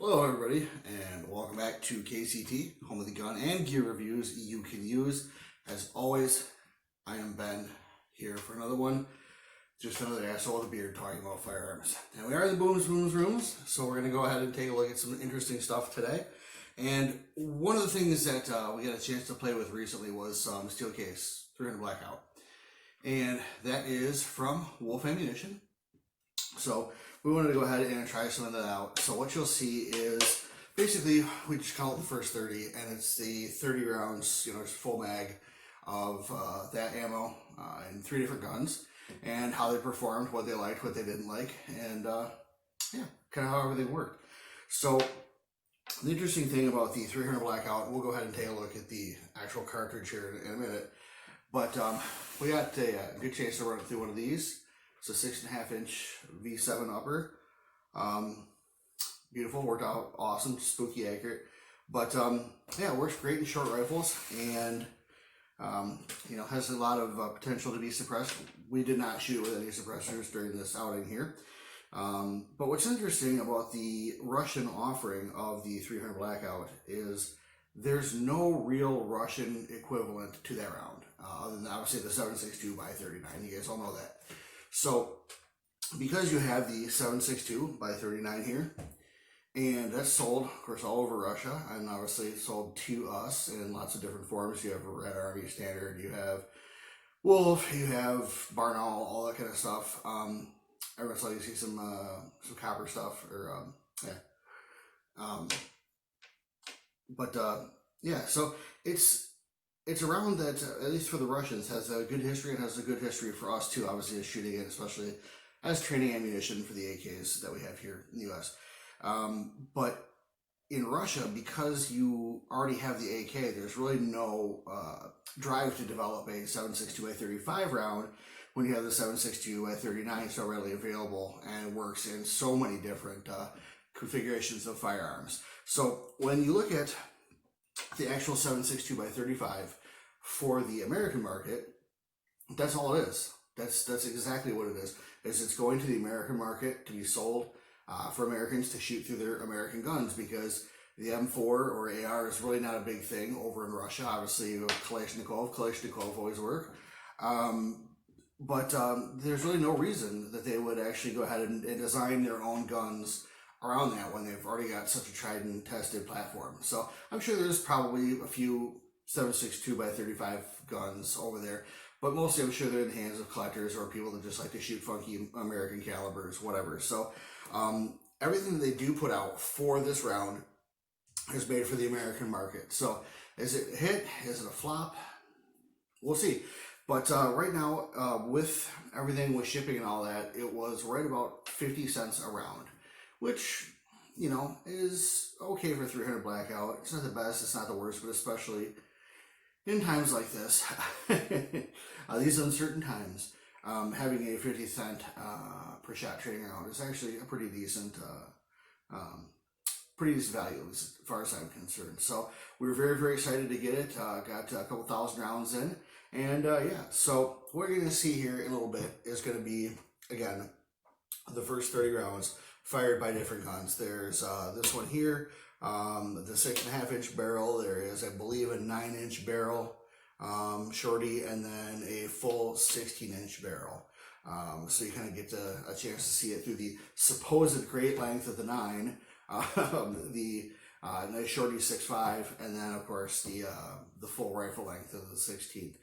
Hello everybody, and welcome back to KCT, home of the gun and gear reviews you can use. As always, I am Ben, here for another one. Just another asshole with a beard talking about firearms. And we are in the booms rooms, so we're going to go ahead and take a look at some interesting stuff today. And one of the things that we got a chance to play with recently was some steel case 300 Blackout. And that is from Wolf Ammunition. So we wanted to go ahead and try some of that out. So what you'll see is basically we just call it the first 30, and it's the 30 rounds, just full mag of that ammo in 3 different guns, and how they performed, what they liked, what they didn't like, and yeah, kind of how everything worked. So the interesting thing about the 300 Blackout, we'll go ahead and take a look at the actual cartridge here in a minute, but we got a good chance to run it through one of these. It's a 6.5 inch V7 upper. Beautiful, worked out awesome, spooky accurate. But yeah, it works great in short rifles, and has a lot of potential to be suppressed. We did not shoot with any suppressors during this outing here. But what's interesting about the Russian offering of the 300 Blackout is there's no real Russian equivalent to that round, other than obviously the 7.62 by 39. You guys all know that. So, because you have the 7.62 by 39 here, and that's sold, of course, all over Russia, and obviously it's sold to us in lots of different forms. You have a Red Army Standard, you have Wolf, you have Barnaul, all that kind of stuff. Every once in a while you see some copper stuff, or yeah, so it's a round that, at least for the Russians, has a good history, and has a good history for us too, obviously, as shooting it, especially as training ammunition for the AKs that we have here in the US. But in Russia, because you already have the AK, there's really no drive to develop a 7.62 by 35 round when you have the 7.62 by 39 so readily available and works in so many different configurations of firearms. So when you look at the actual 7.62 by 35 for the American market, that's all it is. That's exactly what it is. It's going to the American market to be sold for Americans to shoot through their American guns, because the M4 or AR is really not a big thing over in Russia. Obviously, Kalashnikov always work. But there's really no reason that they would actually go ahead and design their own guns around that when they've already got such a tried and tested platform. So I'm sure there's probably a few 7.62 by 35 guns over there, but mostly I'm sure they're in the hands of collectors or people that just like to shoot funky American calibers, whatever. So everything that they do put out for this round is made for the American market. So is it a hit? Is it a flop? We'll see. But right now, with everything with shipping and all that, it was right about 50 cents a round, which, is okay for 300 Blackout. It's not the best, it's not the worst, but especially in times like this, these uncertain times, having a 50 cent per shot trading round is actually a pretty decent value as far as I'm concerned. So we were very, very excited to get it. Got a couple thousand rounds in, and yeah. So what you're going to see here in a little bit is going to be, again, the first 30 rounds fired by different guns. There's this one here, the 6.5 inch barrel. There is, I believe, a 9 inch barrel, shorty, and then a full 16 inch barrel. So you kind of get a chance to see it through the supposed great length of the 9, the nice shorty 6.5, and then of course the full rifle length of the 16th.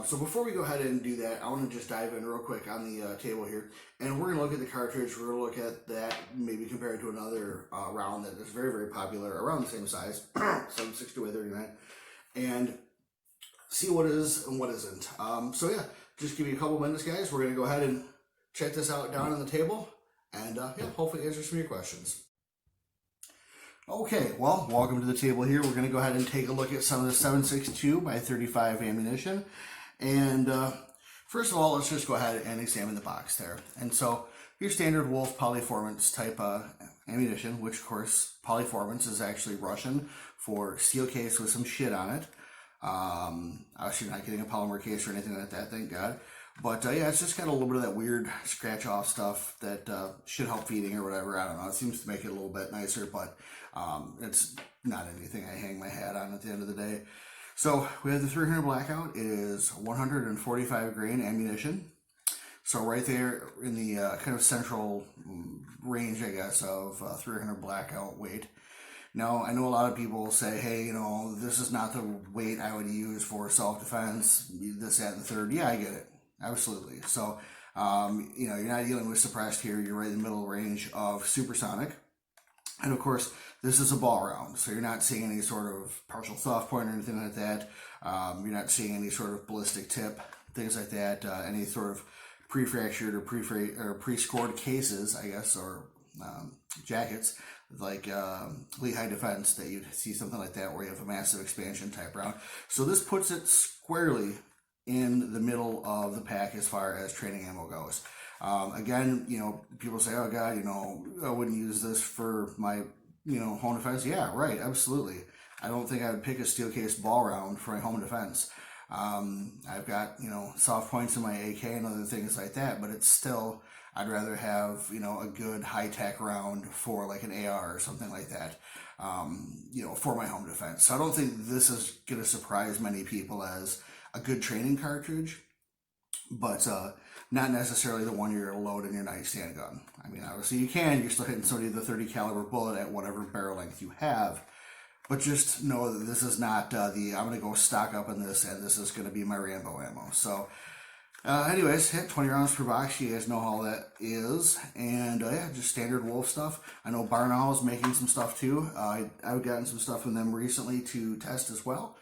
So before we go ahead and do that, I want to just dive in real quick on the table here, and we're going to look at the cartridge. We're going to look at that, maybe compare it to another round that is very, very popular, around the same size, 7.62 by 39, and see what is and what isn't. So yeah, just give me a couple minutes, guys. We're going to go ahead and check this out down on the table, and yeah, hopefully answer some of your questions. Okay, well, welcome to the table here. We're going to go ahead and take a look at some of the 7.62 by 35 ammunition. And first of all, let's just go ahead and examine the box there. And so your standard Wolf polyformance type ammunition, which of course polyformance is actually Russian for steel case with some shit on it. Obviously you're not getting a polymer case or anything like that, thank God. But yeah, it's just got a little bit of that weird scratch off stuff that should help feeding or whatever. I don't know. It seems to make it a little bit nicer, but it's not anything I hang my hat on at the end of the day. So we have the 300 Blackout. It is 145 grain ammunition. So right there in the kind of central range, I guess, of 300 Blackout weight. Now, I know a lot of people say, hey, you know, this is not the weight I would use for self-defense, this, that, and the third. Yeah, I get it. Absolutely. So, you know, you're not dealing with suppressed here. You're right in the middle range of supersonic. And of course, this is a ball round, so you're not seeing any sort of partial soft point or anything like that. You're not seeing any sort of ballistic tip, things like that, any sort of pre-fractured or pre-scored cases, I guess, or jackets, like Lehigh Defense, that you'd see something like that where you have a massive expansion type round. So this puts it squarely in the middle of the pack as far as training ammo goes. Again, you know, people say, oh God, you know, I wouldn't use this for my, you know, home defense. Yeah, right, absolutely. I don't think I would pick a steel case ball round for my home defense. I've got, you know, soft points in my AK and other things like that, but it's still, I'd rather have, you know, a good high-tech round for like an AR or something like that, you know, for my home defense. So I don't think this is going to surprise many people as a good training cartridge, but not necessarily the one you're going to load in your nightstand gun. I mean, obviously you're still hitting somebody with a 30 caliber bullet at whatever barrel length you have, but just know that this is not I'm going to go stock up on this and this is going to be my Rambo ammo. So anyways, hit 20 rounds per box. You guys know how that is. And yeah, just standard Wolf stuff. I know Barn Owl's making some stuff too. I've gotten some stuff from them recently to test as well.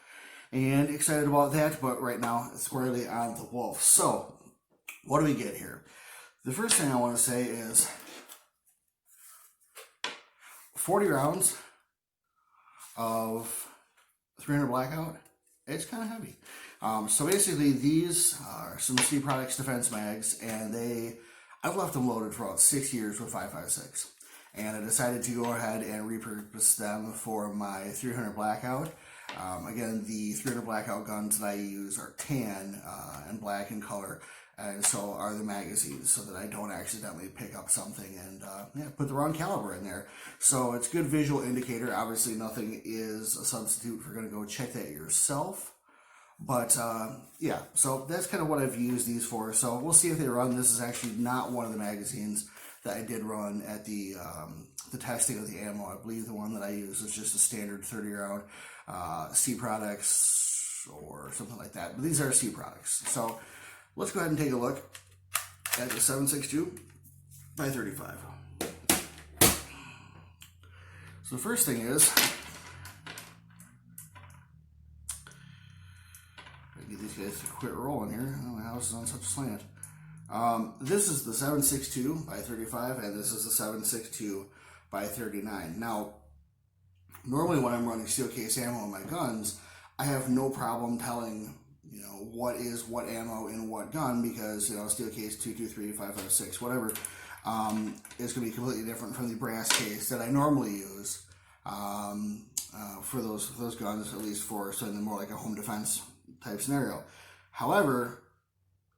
And excited about that, but right now it's squarely on the Wolf. So, what do we get here? The first thing I want to say is 40 rounds of 300 Blackout. It's kind of heavy. So basically these are some C Products defense mags, and I've left them loaded for about 6 years with 5.56. And I decided to go ahead and repurpose them for my 300 Blackout. Again, the 300 Blackout guns that I use are tan and black in color, and so are the magazines, so that I don't accidentally pick up something and put the wrong caliber in there. So it's a good visual indicator. Obviously, nothing is a substitute for going to go check that yourself. But yeah, so that's kind of what I've used these for. So we'll see if they run. This is actually not one of the magazines that I did run at the testing of the ammo. I believe the one that I used was just a standard 30 round C Products or something like that. But these are C Products. So let's go ahead and take a look at the 7.62 by 35. So the first thing is, get these guys to quit rolling here. Oh, my house is on such a slant. This is the 7.62 by 35, and this is the 7.62 by 39. Now, normally when I'm running steel case ammo in my guns, I have no problem telling, you know, what is what ammo in what gun, because, you know, steel case 223, 5.56, whatever, is going to be completely different from the brass case that I normally use for those guns, at least for something more like a home defense type scenario. However,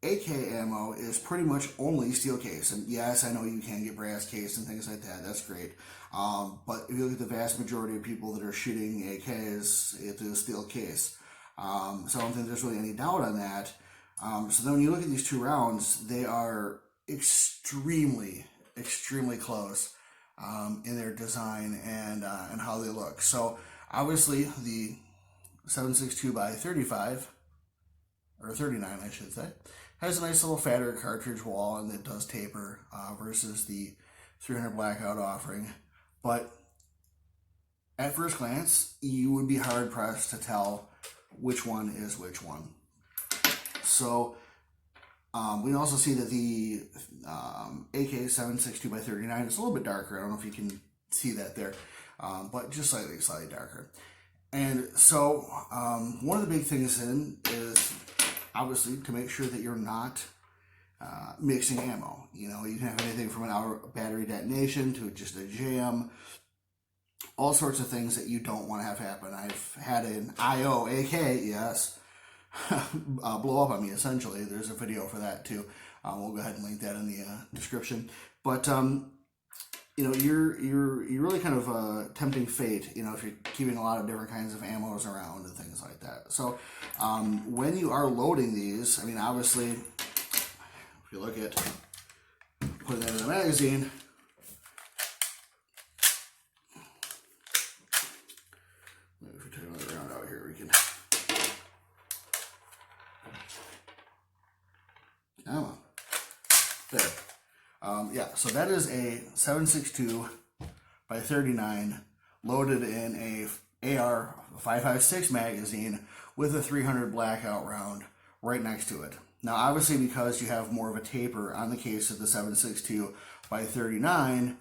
AK ammo is pretty much only steel case, and yes, I know you can get brass case and things like that. That's great, but if you look at the vast majority of people that are shooting AKs, it is steel case. So I don't think there's really any doubt on that. So then when you look at these two rounds, they are extremely close in their design and how they look. So obviously the 7.62 by 35, or 39 I should say, has a nice little fatter cartridge wall, and it does taper versus the 300 Blackout offering. But at first glance, you would be hard pressed to tell which one is which one. So we can also see that the AK 7.62 by 39 is a little bit darker. I don't know if you can see that there, but just slightly darker. And so one of the big things then is obviously to make sure that you're not mixing ammo. You know, you can have anything from an out battery detonation to just a jam, all sorts of things that you don't want to have happen. I've had an IO AK, yes, blow up on me. Essentially, there's a video for that too. We'll go ahead and link that in the description. But you know, you're really kind of tempting fate, you know, if you're keeping a lot of different kinds of ammos around and things like that. So when you are loading these, I mean, obviously, if you look at putting that in the magazine, if we turn it around out here, we can. Come on. There. Yeah, so that is a 7.62 by 39 loaded in a AR 5.56 magazine with a 300 blackout round right next to it. Now, obviously, because you have more of a taper on the case of the 7.62 by 39,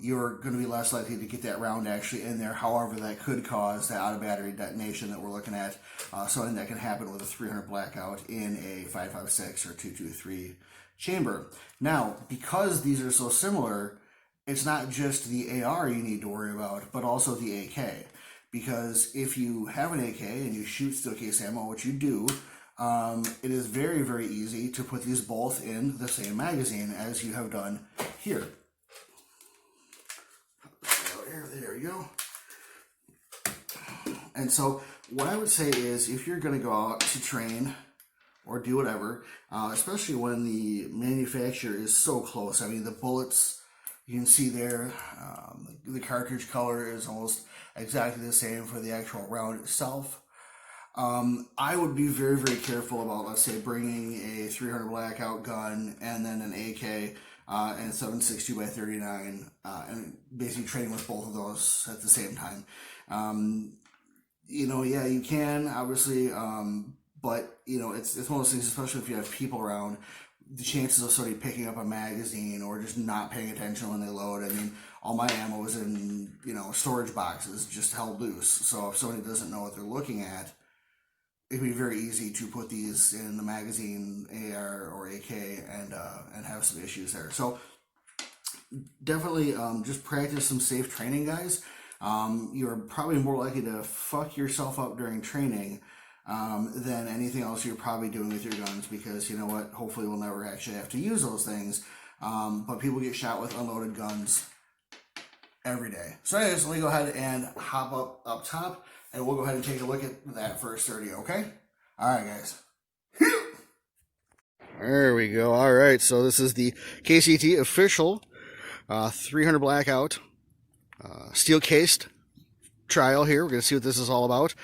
you're going to be less likely to get that round actually in there. However, that could cause the out-of-battery detonation that we're looking at, something that can happen with a 300 blackout in a 5.56 or 2.23 chamber. Now, because these are so similar, it's not just the AR you need to worry about, but also the AK. Because if you have an AK and you shoot steel case ammo, which you do, it is very, very easy to put these both in the same magazine as you have done here. There we go. And so what I would say is, if you're going to go out to train or do whatever, especially when the manufacturer is so close. I mean, the bullets, you can see there, the cartridge color is almost exactly the same for the actual round itself. I would be very, very careful about, let's say, bringing a 300 blackout gun and then an AK and 7.62 by 39, and basically training with both of those at the same time. You know, yeah, you can, obviously, but, you know, it's one of those things, especially if you have people around, the chances of somebody picking up a magazine or just not paying attention when they load. I mean, all my ammo is in, you know, storage boxes, just held loose. So if somebody doesn't know what they're looking at, it can be very easy to put these in the magazine, AR or AK, and have some issues there. So definitely just practice some safe training, guys. You're probably more likely to fuck yourself up during training than anything else you're probably doing with your guns, because you know what, hopefully we'll never actually have to use those things, but people get shot with unloaded guns every day. So anyways, let me go ahead and hop up top, and we'll go ahead and take a look at that first 30, okay? Alright guys. There we go. Alright, so this is the KCT official 300 blackout steel cased trial here. We're going to see what this is all about.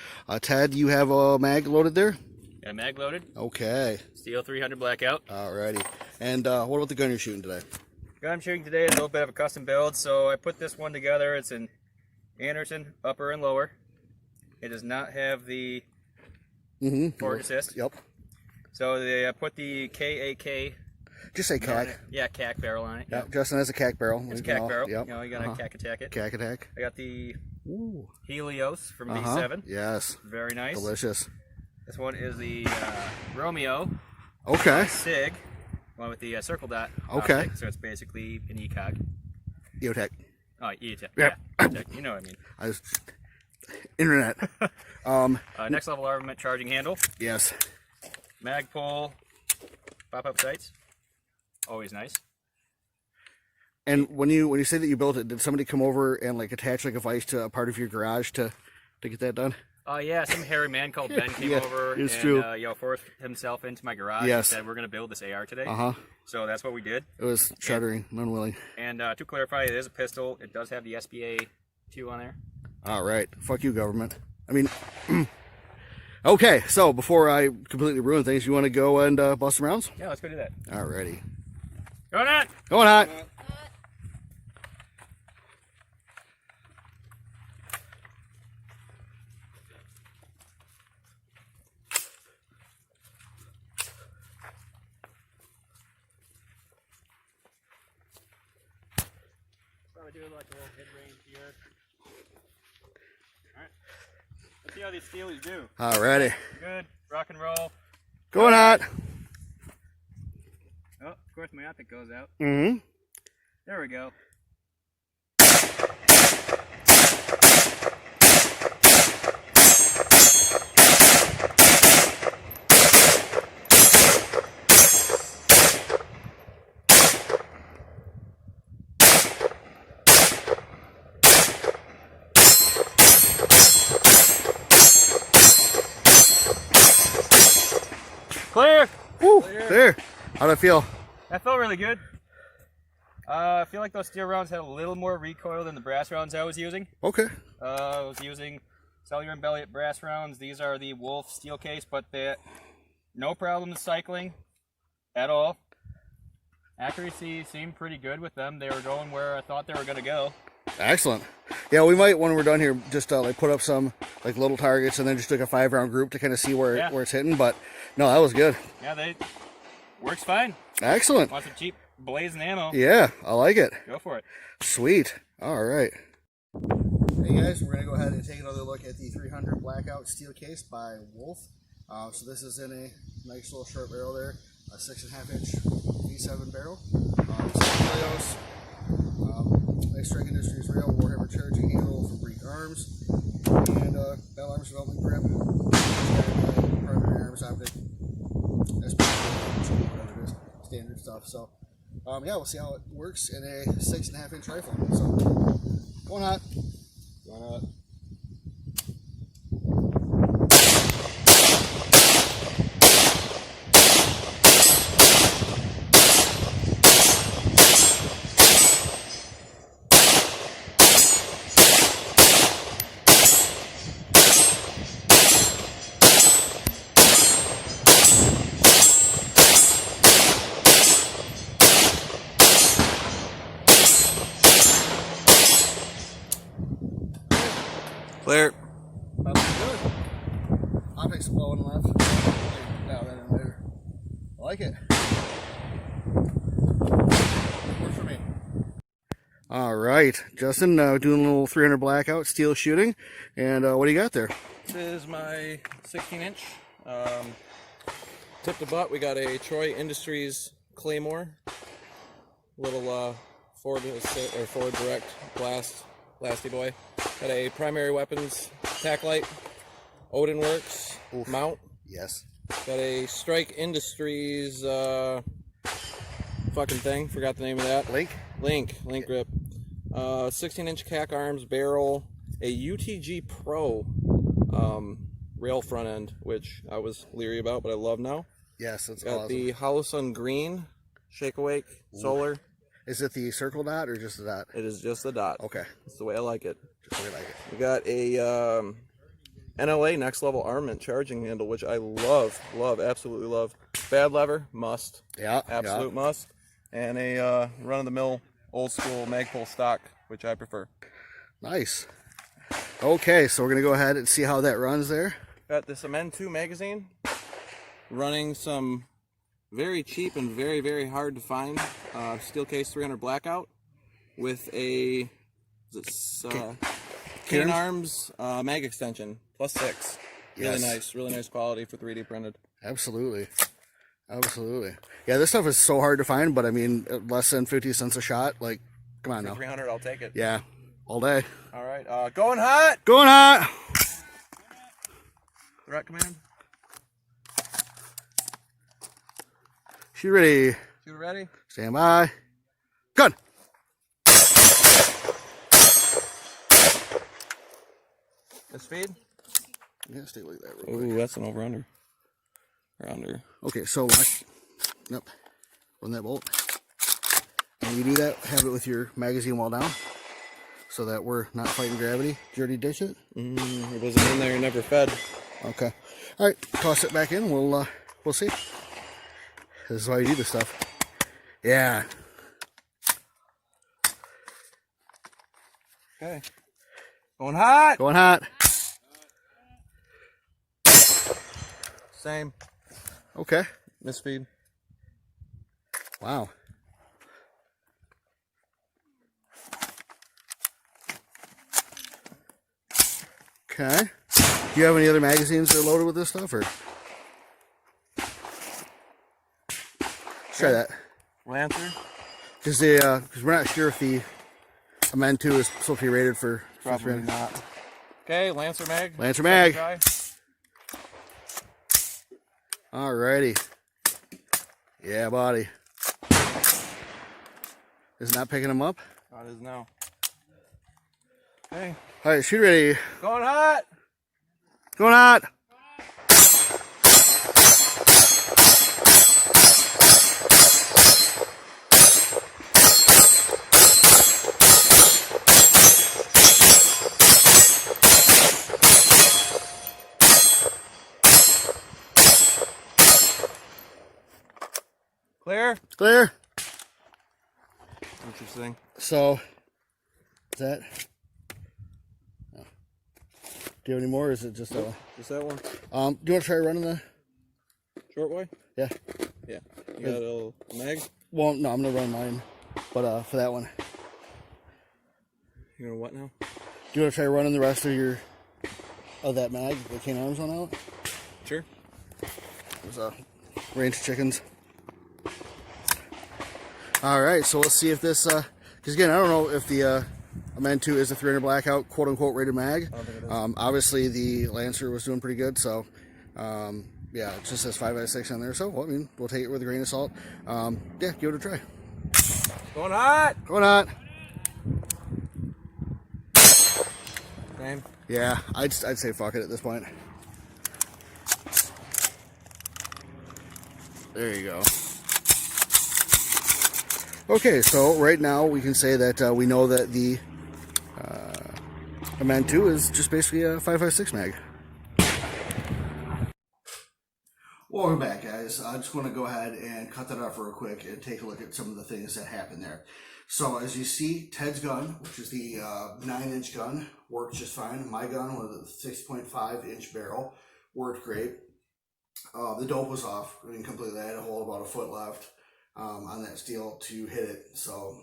Ted, you have a mag loaded there? Got a mag loaded. Okay. Steel 300 blackout. Alrighty. And what about the gun you're shooting today? The gun I'm shooting today is a little bit of a custom build, so I put this one together. It's an Anderson upper and lower. It does not have the forward assist. Yep. So they put the KAK. Just say CAC. Yeah, CAC barrel on it. Yeah, Justin has a CAC barrel. It's a CAC barrel. Yep. You know, you gotta CAC attack it. CAC attack. I got the Helios from B7. Yes. Very nice. Delicious. This one is the Romeo. Okay. SIG. One with the circle dot. Okay. Optic, so it's basically an ECOG. EOTech. Oh, EOTech. Yep. Yeah. EOTech. You know what I mean. I was internet. Next level armament charging handle. Yes. Mag pull. Pop-up sights. Always nice. And when you say that you built it, did somebody come over and like attach like a vise to a part of your garage to get that done? Yeah, some hairy man called Ben came over and true. Forced himself into my garage and said, we're going to build this AR today. So that's what we did. It was shuddering, unwilling. And to clarify, it is a pistol. It does have the SBA 2 on there. All right. Fuck you, government. I mean, okay, so before I completely ruin things, you want to go and bust some rounds? Yeah, let's go do that. Alrighty. Going on! Going on! Probably do like a little mid range here. Alright. Let's see how these steelies do. Alrighty. Good. Rock and roll. Going on! Oh, of course my optic goes out. Mm-hmm. There we go. There. How'd it feel? That felt really good. I feel like those steel rounds had a little more recoil than the brass rounds I was using. Okay. I was using cellular and Belliot brass rounds. These are the Wolf steel case, but no problems cycling at all. Accuracy seemed pretty good with them. They were going where I thought they were going to go. Excellent. Yeah, we might, when we're done here, just like put up some like little targets and then just like a 5-round group to kind of see where it's hitting. But no, that was good. Yeah, they works fine. Excellent. Want some cheap blazing ammo? Yeah, I like it. Go for it. Sweet. All right. Hey guys, we're gonna go ahead and take another look at the 300 Blackout steel case by Wolf. So this is in a nice little short barrel there, a 6.5 inch V7 barrel. Nice Strike Industries rail, Warhammer charging handle from Greek Arms, and Battle Arms development grip. Primary arms optic, whatever it is, standard stuff. So yeah, we'll see how it works in a 6.5 inch rifle. So going hot. Going hot. Clear. That looks good. Optics blowing left. Now then and later. I like it. Works for me. All right, Justin, doing a little 300 Blackout steel shooting, and what do you got there? This is my 16-inch. Tip to butt, we got a Troy Industries Claymore. Little forward direct blasty boy. Got a primary weapons tack light, Odin Works mount. Yes. Got a Strike Industries fucking thing. Forgot the name of that. Link grip. 16-inch CAC arms barrel. A UTG Pro rail front end, which I was leery about, but I love now. Yes, it's got awesome. the House on Green Shake Awake Solar. Is it the circle dot or just the dot? It is just the dot. Okay. That's the way I like it. Just the way I like it. We got a NLA Next Level Armament charging handle, which I love, absolutely love. Bad lever, must. Yeah. Absolute must. And a run-of-the-mill old school Magpul stock, which I prefer. Nice. Okay, so we're going to go ahead and see how that runs there. Got this M2 magazine, running some very cheap and very, very hard to find steel case 300 Blackout with a Cane Arms mag extension +6. Really nice quality for 3D printed. Absolutely. Yeah, this stuff is so hard to find, but I mean, less than 50 cents a shot. Like, come on now. 300, I'll take it. Yeah, all day. All right, going hot. Going hot. Threat command. Shoot ready. Shoot ready. Stand by. Gun. The speed. Yeah, stay like that real quick. Ooh, that's an over/under. Or under. Okay, so yep, run that bolt. And you do that, have it with your magazine wall down, so that we're not fighting gravity. Did you already dish it? It wasn't in there. Never fed. Okay. All right, toss it back in. We'll see. This is why you do this stuff. Yeah. Okay. Going hot. Going hot. Same. Okay. Misspeed. Wow. Okay. Do you have any other magazines that are loaded with this stuff, or? Let's try that. Lancer. Because we're not sure if the Amend 2 is supposed to be rated for Probably not. Okay, Lancer mag. Lancer mag. Try. Alrighty. Yeah, buddy. Is it not picking them up? Oh, it is now. Okay. Alright, shoot ready. Going hot. Going hot. Clear. Interesting. So, is that? Oh. Do you have any more? Or is it just that one? Just that one. Do you want to try running the? Short boy? Yeah. Yeah. You got a little mag? Well, no, I'm gonna run mine, but for that one, You're gonna what now? do you want to try running the rest of that mag? The cane arms one out. Sure. There's a range of chickens. All right, so let's see if this, because again, I don't know if the Amend 2 is a 300 blackout, quote unquote, rated mag. I don't think it is. Obviously, the Lancer was doing pretty good, so yeah, it just says 5x6 on there. So, well, I mean, we'll take it with a grain of salt. Yeah, give it a try. Going hot! Going on. Same. Yeah, I'd say fuck it at this point. There you go. Okay, so right now we can say that we know that the Amend 2 is just basically a 5.56 mag. Welcome back, guys. I just want to go ahead and cut that off real quick and take a look at some of the things that happened there. So as you see, Ted's gun, which is the 9-inch gun, worked just fine. My gun with a 6.5-inch barrel worked great. The dope was off. I mean, completely. I had a hole about a foot left on that steel to hit it. So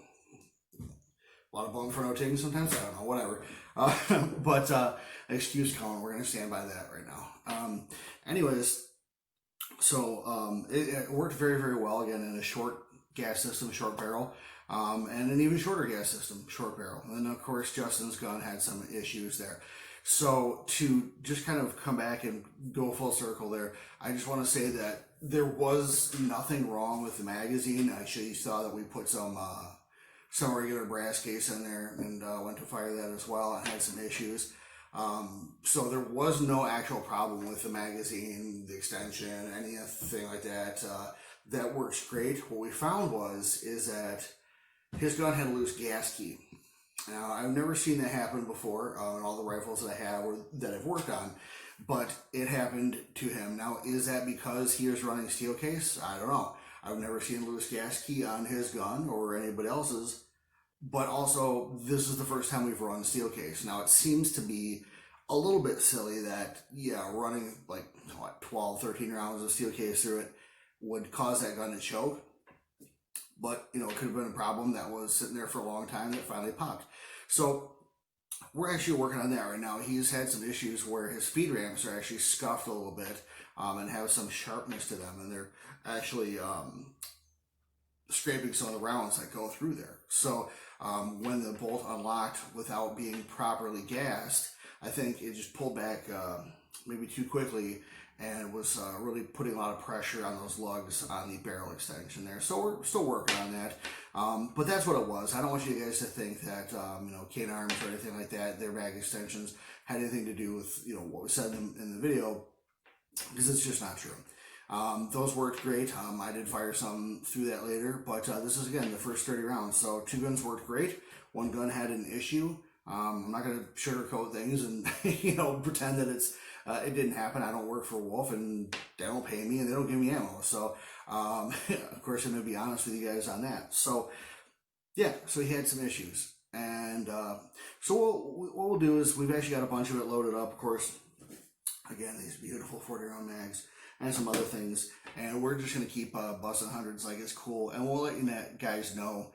a lot of bone for notating sometimes. I don't know, whatever. But excuse Colin, we're gonna stand by that right now. Anyways, so it worked very, very well again in a short gas system, short barrel, and an even shorter gas system, short barrel. And then of course Justin's gun had some issues there. So to just kind of come back and go full circle there, I just want to say that there was nothing wrong with the magazine. Actually, you saw that we put some regular brass case in there and went to fire that as well and had some issues. So there was no actual problem with the magazine, the extension, anything like that. That works great. What we found is that his gun had a loose gas key. Now, I've never seen that happen before in all the rifles that I have or that I've worked on, but it happened to him. Now, is that because he was running steel case? I don't know. I've never seen a loose gas key on his gun or anybody else's, but also this is the first time we've run steel case. Now, it seems to be a little bit silly that, yeah, running like 12, 13 rounds of steel case through it would cause that gun to choke. But, you know, it could have been a problem that was sitting there for a long time that finally popped. So we're actually working on that right now. He's had some issues where his speed ramps are actually scuffed a little bit and have some sharpness to them. And they're actually scraping some of the rounds that go through there. So when the bolt unlocked without being properly gassed, I think it just pulled back maybe too quickly and was really putting a lot of pressure on those lugs on the barrel extension there. So we're still working on that. But that's what it was. I don't want you guys to think that, you know, cane arms or anything like that, their mag extensions had anything to do with, you know, what was said in the video, because it's just not true. Those worked great. I did fire some through that later, but this is, again, the first 30 rounds. So 2 guns worked great. 1 gun had an issue. I'm not going to sugarcoat things and, you know, pretend that it didn't happen. I don't work for Wolf, and they don't pay me, and they don't give me ammo. So, of course, I'm going to be honest with you guys on that. So, yeah, so he had some issues. And so what we'll do is we've actually got a bunch of it loaded up, of course. Again, these beautiful 40-round mags and some other things. And we're just going to keep busting hundreds like it's cool. And we'll let you guys know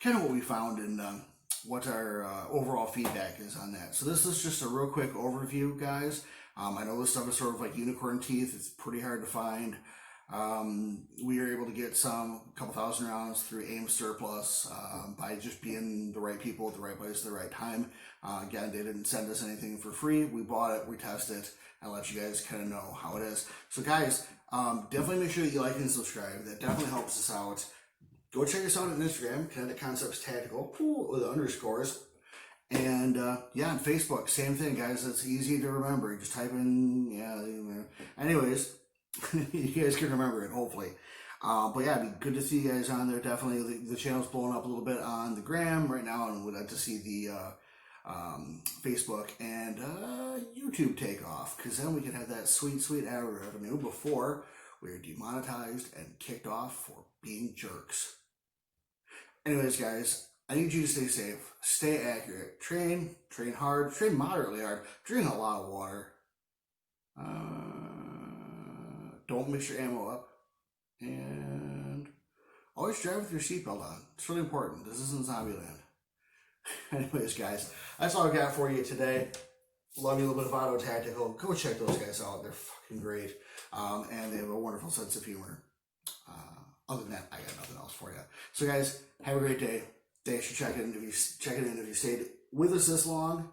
kind of what we found and what our overall feedback is on that. So this is just a real quick overview, guys. I know this stuff is sort of like unicorn teeth. It's pretty hard to find. We were able to get a couple thousand rounds through AIM Surplus by just being the right people at the right place at the right time. Again, they didn't send us anything for free. We bought it, we tested it, and let you guys kind of know how it is. So guys, definitely make sure that you like and subscribe. That definitely helps us out. Go check us out on Instagram, Kinetic Concepts Tactical, with underscores. And yeah, on Facebook, same thing, guys. It's easy to remember. Just type in, yeah. Anyways, you guys can remember it, hopefully. But yeah, it'd be good to see you guys on there. Definitely, the channel's blowing up a little bit on the gram right now, and we'd like to see the Facebook and YouTube take off, because then we can have that sweet, sweet ad revenue before we're demonetized and kicked off for being jerks. Anyways, guys, I need you to stay safe, stay accurate, train hard, train moderately hard, drink a lot of water. Don't mix your ammo up, and always drive with your seatbelt on. It's really important. This isn't Zombieland. Anyways, guys, that's all I got for you today. Love you a little bit of Auto Tactical. Go check those guys out. They're fucking great. And they have a wonderful sense of humor. Other than that, I got nothing else for you. So, guys, have a great day. Thanks for checking in. If you stayed with us this long,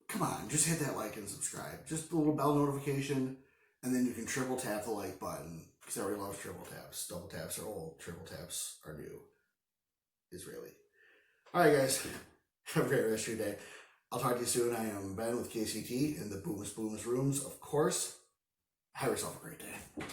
come on, just hit that like and subscribe. Just the little bell notification, and then you can triple tap the like button, because everybody loves triple taps. Double taps are old, triple taps are new. Israeli. All right, guys, have a great rest of your day. I'll talk to you soon. I am Ben with KCT in the Booms Rooms, of course. Have yourself a great day.